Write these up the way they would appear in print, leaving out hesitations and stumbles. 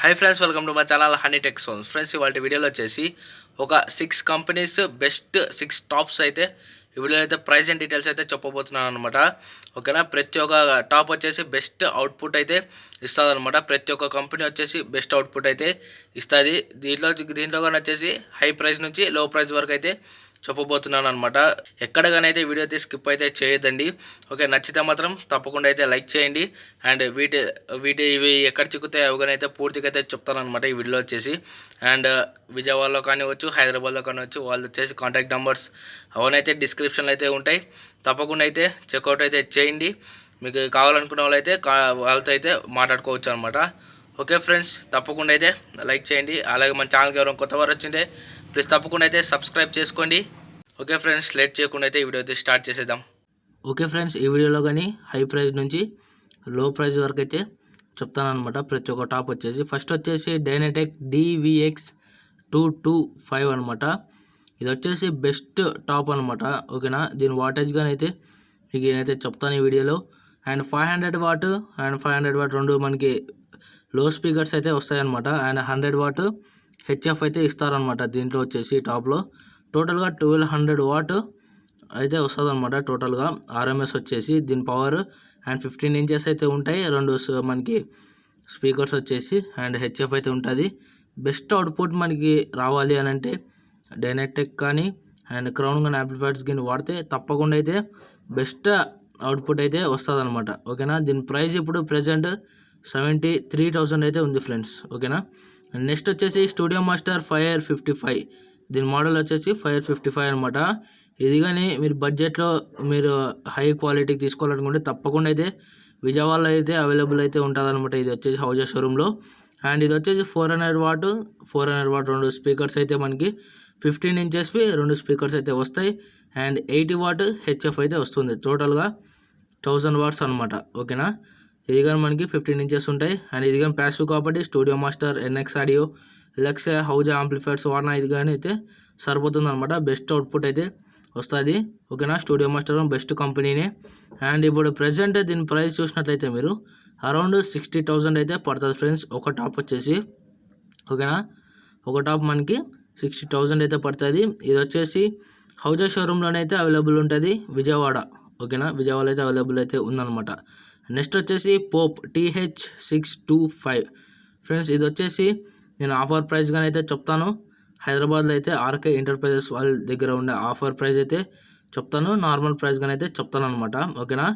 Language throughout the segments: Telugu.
Hi friends, welcome to my channel honey tech sons. Friends, ఇవాళ వీడియోలో వచ్చేసి ఒక 6 కంపెనీస్ బెస్ట్ 6 టాప్స్ అయితే ఈ వీడియోలో అయితే ప్రైస్ అండ్ డీటెయిల్స్ అయితే చెప్పబోతున్నాను అనమాట. ఓకేనా, ప్రతి ఒక్క టాప్ వచ్చేసి బెస్ట్ అవుట్పుట్ అయితే ఇస్తుంది అనమాట. ప్రతి ఒక్క కంపెనీ వచ్చేసి బెస్ట్ అవుట్పుట్ అయితే ఇస్తుంది. దీంట్లో కానీ వచ్చేసి హై ప్రైస్ నుంచి లో ప్రైస్ వరకు అయితే చెప్పబోతున్నాను అనమాట. ఎక్కడగానైతే వీడియో అయితే స్కిప్ అయితే చేయొద్దండి. ఓకే, నచ్చితే మాత్రం తప్పకుండా అయితే లైక్ చేయండి. అండ్ ఇవి ఎక్కడ చిక్కుతాయి అవగానైతే పూర్తిగా అయితే చెప్తాను అనమాట ఈ వీడియోలో వచ్చేసి. అండ్ విజయవాడలో కానివచ్చు, హైదరాబాద్లో కానివచ్చు, వాళ్ళు వచ్చేసి కాంటాక్ట్ నెంబర్స్ అవన్నైతే డిస్క్రిప్షన్లో అయితే ఉంటాయి. తప్పకుండా అయితే చెక్అవుట్ అయితే చేయండి. మీకు కావాలనుకున్న వాళ్ళైతే వాళ్ళతో అయితే మాట్లాడుకోవచ్చు అనమాట. ఓకే ఫ్రెండ్స్, తప్పకుండా అయితే లైక్ చేయండి. అలాగే మన ఛానల్కి ఎవరైనా కొత్త వారు వచ్చింటే ప్లీజ్ తప్పకుండా అయితే సబ్స్క్రైబ్ చేసుకోండి. ఓకే ఫ్రెండ్స్, లేట్ చేయకుండా అయితే ఈ వీడియో అయితే స్టార్ట్ చేసేద్దాం. ఓకే ఫ్రెండ్స్, ఈ వీడియోలో కానీ హై ప్రైస్ నుంచి లో ప్రైస్ వరకు అయితే చెప్తాను అనమాట. ప్రతి ఒక్క టాప్ వచ్చేసి ఫస్ట్ వచ్చేసి డైనటెక్ DVX225 అనమాట. ఇది వచ్చేసి బెస్ట్ టాప్ అనమాట. ఓకేనా, దీని వాటేజ్ కానీ అయితే మీకు నేనైతే చెప్తాను ఈ వీడియోలో. అండ్ 500 వాట్ అండ్ 500 వాట్ రెండు మనకి లో స్పీకర్స్ అయితే వస్తాయన్నమాట. అండ్ 100 వాట్ హెచ్ఎఫ్ అయితే ఇస్తారనమాట. దీంట్లో వచ్చేసి టాప్లో టోటల్గా 1200 వాట్ అయితే వస్తుంది అనమాట. టోటల్గా ఆర్ఎంఎస్ వచ్చేసి దీని పవర్ అండ్ 15 ఇంచెస్ అయితే ఉంటాయి. రెండు మనకి స్పీకర్స్ వచ్చేసి అండ్ హెచ్ఎఫ్ అయితే ఉంటుంది. బెస్ట్ అవుట్పుట్ మనకి రావాలి అని అంటే డైనటెక్ కానీ అండ్ క్రౌన్ కానీ యాంప్లిఫైర్స్ కానీ వాడితే తప్పకుండా అయితే బెస్ట్ అవుట్పుట్ అయితే వస్తుంది అనమాట. ఓకేనా, దీని ప్రైస్ ఇప్పుడు ప్రెజెంట్ 73,000 అయితే ఉంది ఫ్రెండ్స్. ఓకేనా, నెక్స్ట్ వచ్చేసి స్టూడియో మాస్టర్ ఫైర్ 55. దీని మోడల్ వచ్చేసి ఫైర్ 55 అనమాట. ఇది కానీ మీరు బడ్జెట్లో మీరు హై క్వాలిటీకి తీసుకోవాలనుకుంటే తప్పకుండా అయితే విజయవాడలో అయితే అవైలబుల్ అయితే ఉంటుంది అనమాట. ఇది వచ్చేసి హౌజెస్ షోరూంలో. అండ్ ఇది వచ్చేసి 400 వాట్ రెండు స్పీకర్స్ అయితే మనకి 15 ఇంచెస్వి రెండు స్పీకర్స్ అయితే వస్తాయి. అండ్ 80 వాట్ హెచ్ఎఫ్ అయితే వస్తుంది. టోటల్గా 1000 వాట్స్ అనమాట. ఓకేనా, ఇది కానీ మనకి 15 ఇంచెస్ ఉంటాయి. అండ్ ఇది కానీ ప్యాసివ్ కాబట్టి స్టూడియో మాస్టర్, ఎన్ఎక్స్ ఆడియో, ఎలక్సా, హౌజా యాంప్లిఫైర్స్ వాడినా ఇది కానీ అయితే సరిపోతుంది అనమాట. బెస్ట్ అవుట్పుట్ అయితే వస్తుంది. ఓకేనా, స్టూడియో మాస్టర్ బెస్ట్ కంపెనీనే. అండ్ ఇప్పుడు ప్రజెంట్ దీని ప్రైస్ చూసినట్లయితే మీరు అరౌండ్ 60,000 అయితే పడుతుంది ఫ్రెండ్స్ ఒక టాప్ వచ్చేసి. ఓకేనా, ఒక టాప్ మనకి 60,000 అయితే పడుతుంది. ఇది వచ్చేసి హౌజా షోరూంలోనే అయితే అవైలబుల్ ఉంటుంది విజయవాడ. ఓకేనా, విజయవాడ అయితే అవైలబుల్ అయితే ఉందన్నమాట. నెక్స్ట్ వచ్చేసి పోప్ TH625 ఫ్రెండ్స్. ఇది వచ్చేసి నేను ఆఫర్ ప్రైస్ కానీ అయితే చెప్తాను. హైదరాబాద్లో అయితే ఆర్కే ఎంటర్ప్రైజెస్ వాళ్ళ దగ్గర ఉండే ఆఫర్ ప్రైస్ అయితే చెప్తాను. నార్మల్ ప్రైస్ కానీ అయితే చెప్తాను అనమాట. ఓకేనా,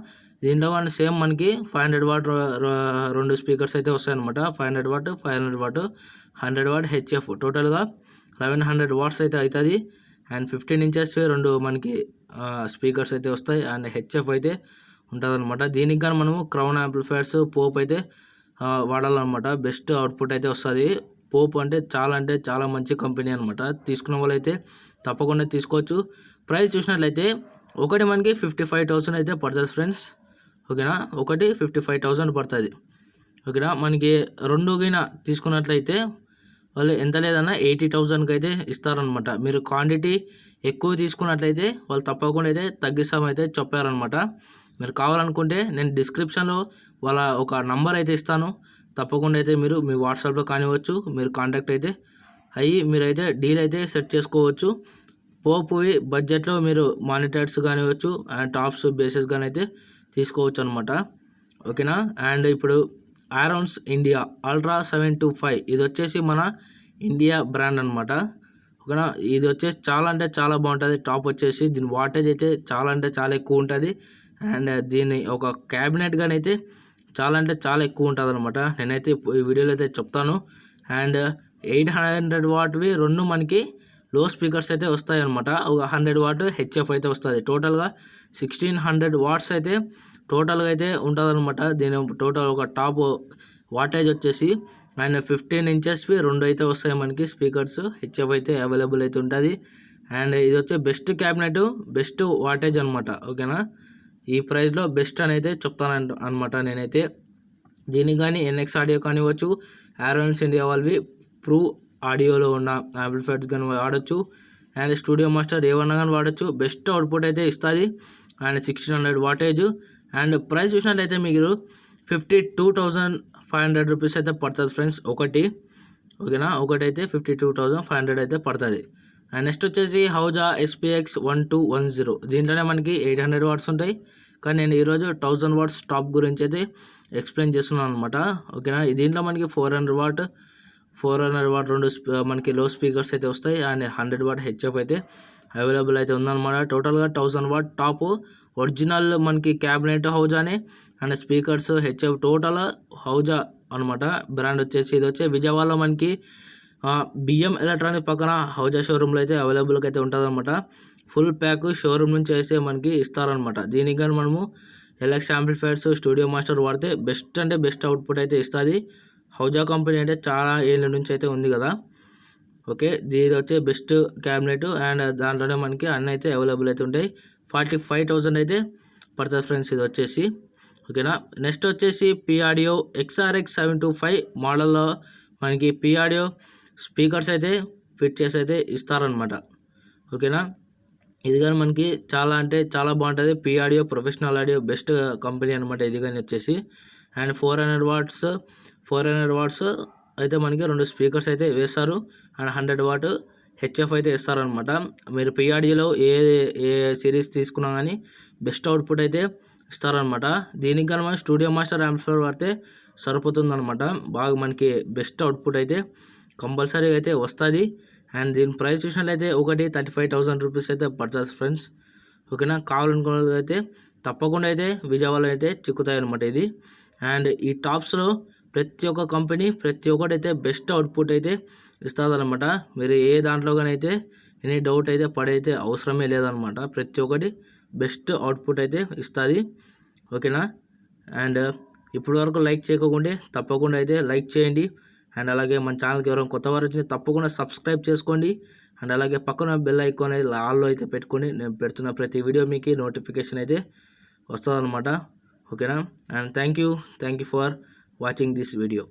దీంట్లో కానీ సేమ్ మనకి 500 వాట్ రెండు స్పీకర్స్ అయితే వస్తాయన్నమాట. 500 వాట్ 500 వాట్ 100 వాట్ హెచ్ఎఫ్ టోటల్గా 1100 వాట్స్ అయితే అవుతుంది. అండ్ 15 ఇంచెస్ రెండు మనకి స్పీకర్స్ అయితే వస్తాయి. అండ్ హెచ్ఎఫ్ అయితే ఉంటుంది అనమాట. దీనికి కానీ మనము క్రౌన్ యాంప్లిఫైర్స్ పోప్ అయితే వాడాలన్నమాట. బెస్ట్ అవుట్పుట్ అయితే వస్తుంది. పోప్ అంటే చాలా మంచి కంపెనీ అనమాట. తీసుకున్న వాళ్ళు అయితే తప్పకుండా తీసుకోవచ్చు. ప్రైస్ చూసినట్లయితే ఒకటి మనకి 55,000 అయితే పడుతుంది ఫ్రెండ్స్. ఓకేనా, ఒకటి 55,000 పడుతుంది. ఓకేనా, మనకి రెండు గిన తీసుకున్నట్లయితే వాళ్ళు ఎంత లేదన్నా 80,000కి అయితే ఇస్తారనమాట. మీరు క్వాంటిటీ ఎక్కువ తీసుకున్నట్లయితే వాళ్ళు తప్పకుండా అయితే తగ్గిస్తామైతే చెప్పారనమాట. మీరు కావాలనుకుంటే నేను డిస్క్రిప్షన్లో వాళ్ళ ఒక నంబర్ అయితే ఇస్తాను. తప్పకుండా అయితే మీరు మీ వాట్సాప్లో కానివచ్చు, మీరు కాంటాక్ట్ అయితే అయ్యి మీరైతే డీల్ అయితే సెట్ చేసుకోవచ్చు. పోయి బడ్జెట్లో మీరు మానిటర్స్ కానివచ్చు అండ్ టాప్స్ బేసెస్ కానీ అయితే తీసుకోవచ్చు అనమాట. ఓకేనా, అండ్ ఇప్పుడు ఆరోన్స్ ఇండియా అల్ట్రా 725 ఇది వచ్చేసి మన ఇండియా బ్రాండ్ అనమాట. ఓకేనా, ఇది వచ్చేసి చాలా బాగుంటుంది. టాప్ వచ్చేసి దీని వాటేజ్ అయితే చాలా ఎక్కువ ఉంటుంది. అండ్ దీన్ని ఒక క్యాబినెట్ కానీ అయితే చాలా ఎక్కువ ఉంటుంది అనమాట. నేనైతే ఈ వీడియోలో అయితే చెప్తాను. అండ్ 800 వాట్వి రెండు మనకి లో స్పీకర్స్ అయితే వస్తాయి అనమాట. ఒక 100 వాట్ హెచ్ఎఫ్ అయితే వస్తుంది. టోటల్గా 1600 వాట్స్ అయితే టోటల్గా అయితే ఉంటుంది అనమాట. దీని టోటల్ ఒక టాప్ వాటేజ్ వచ్చేసి అండ్ 15 ఇంచెస్వి రెండు అయితే వస్తాయి మనకి స్పీకర్స్. హెచ్ఎఫ్ అయితే అవైలబుల్ అయితే ఉంటుంది. అండ్ ఇది వచ్చే బెస్ట్ క్యాబినెట్, బెస్ట్ వాటేజ్ అనమాట. ఓకేనా, ఈ ప్రైస్లో బెస్ట్ అని అయితే చెప్తాను అనమాట నేనైతే. దీనికి కానీ ఎన్ఎక్స్ ఆడియో కానివ్వచ్చు, ఆరోన్స్ ఇండియా వాళ్ళవి ప్రూ ఆడియోలో ఉన్న యాంప్లిఫైర్స్ కానీ వాడచ్చు. అండ్ స్టూడియో మాస్టర్ ఏమన్నా కానీ వాడచ్చు. బెస్ట్ అవుట్పుట్ అయితే ఇస్తుంది. And 1600 wattage. అండ్ ప్రైస్ చూసినట్లయితే మీరు 52,500 రూపీస్ అయితే పడుతుంది ఫ్రెండ్స్ ఒకటి, ఓకేనా. ఒకటైతే 52,500 అయితే పడుతుంది. అండ్ నెక్స్ట్ వచ్చేసి హౌజా SPX 1210. దీంట్లోనే మనకి 800 వాట్స్ ఉంటాయి, కానీ నేను ఈరోజు 1000 వాట్స్ టాప్ గురించి అయితే ఎక్స్ప్లెయిన్ చేస్తున్నాను అనమాట, ఓకేనా. దీంట్లో మనకి 400 వాట్ రెండు మనకి లో స్పీకర్స్ అయితే వస్తాయి, అండ్ 100 వాట్ HF అయితే అవైలబుల్ అయితే ఉందన్నమాట. టోటల్గా 1000 వాట్ టాప్ ఒరిజినల్ మనకి క్యాబినెట్ హౌజానే, అండ్ స్పీకర్స్ HF టోటల్ హౌజా అనమాట. బ్రాండ్ వచ్చేసి ఇది వచ్చి విజయవాడలో మనకి BM ఎలక్ట్రానిక్ పక్కన హౌజా షోరూంలో అయితే అవైలబుల్గా అయితే ఉంటుంది అనమాట. ఫుల్ ప్యాక్ షోరూమ్ నుంచి అయితే మనకి ఇస్తారనమాట. దీనికి కానీ మనము LX యాంప్లిఫైర్స్, స్టూడియో మాస్టర్ వాడితే బెస్ట్ అంటే బెస్ట్ అవుట్పుట్ అయితే ఇస్తుంది. హౌజా కంపెనీ అంటే చాలా ఏళ్ళ నుంచి అయితే ఉంది కదా, ఓకే. దీని వచ్చే బెస్ట్ క్యాబినెట్, అండ్ దాంట్లోనే మనకి అన్నీ అయితే అవైలబుల్ అయితే ఉంటాయి. 45,000 అయితే పడుతుంది ఫ్రెండ్స్ ఇది వచ్చేసి, ఓకేనా. నెక్స్ట్ వచ్చేసి PAudio XRX 725 మోడల్లో మనకి PAudio స్పీకర్స్ అయితే ఫిట్ చేసి అయితే ఇస్తారనమాట, ఓకేనా. ఇది కానీ మనకి చాలా అంటే చాలా బాగుంటుంది. PAudio professional audio best company అనమాట ఇది కానీ వచ్చేసి. అండ్ 400 వాట్స్ అయితే మనకి 2 స్పీకర్స్ అయితే వేస్తారు, అండ్ 100 వాట్ HF అయితే ఇస్తారనమాట. మీరు PAudioలో ఏ సిరీస్ తీసుకున్నా కానీ బెస్ట్ అవుట్పుట్ అయితే ఇస్తారనమాట. దీనికి కానీ మనం స్టూడియో మాస్టర్ యాంప్లిఫైర్ వాడితే సరిపోతుందనమాట. బాగా మనకి బెస్ట్ అవుట్పుట్ అయితే కంపల్సరీ అయితే వస్తుంది. అండ్ దీని ప్రైస్ చూసినట్లయితే ఒకటి 35,000 రూపీస్ అయితే పడుతుంది ఫ్రెండ్స్, ఓకేనా. కావాలనుకున్న అయితే తప్పకుండా అయితే విజయవాడలో అయితే చిక్కుతాయి అనమాట ఇది. అండ్ ఈ టాప్స్లో ప్రతి ఒక్క కంపెనీ ప్రతి ఒక్కటి అయితే బెస్ట్ అవుట్పుట్ అయితే ఇస్తుందన్నమాట. మీరు ఏ దాంట్లో కానీ అయితే ఎనీ డౌట్ అయితే పడైతే అవసరమే లేదనమాట. ప్రతి ఒక్కటి బెస్ట్ అవుట్పుట్ అయితే ఇస్తుంది, ఓకేనా. అండ్ ఇప్పటి వరకు లైక్ చేయకుండా తప్పకుండా అయితే లైక్ చేయండి. అండ్ అలాగే మన ఛానల్కి ఎవరైనా కొత్త వారు వచ్చింది తప్పకుండా సబ్స్క్రైబ్ చేసుకోండి. అండ్ అలాగే పక్కన బెల్ ఐకాన్ అయితే ఆల్లో అయితే పెట్టుకొని నేను పెడుతున్న ప్రతి వీడియో మీకు నోటిఫికేషన్ అయితే వస్తుందన్నమాట, ఓకేనా. And thank you for watching this video.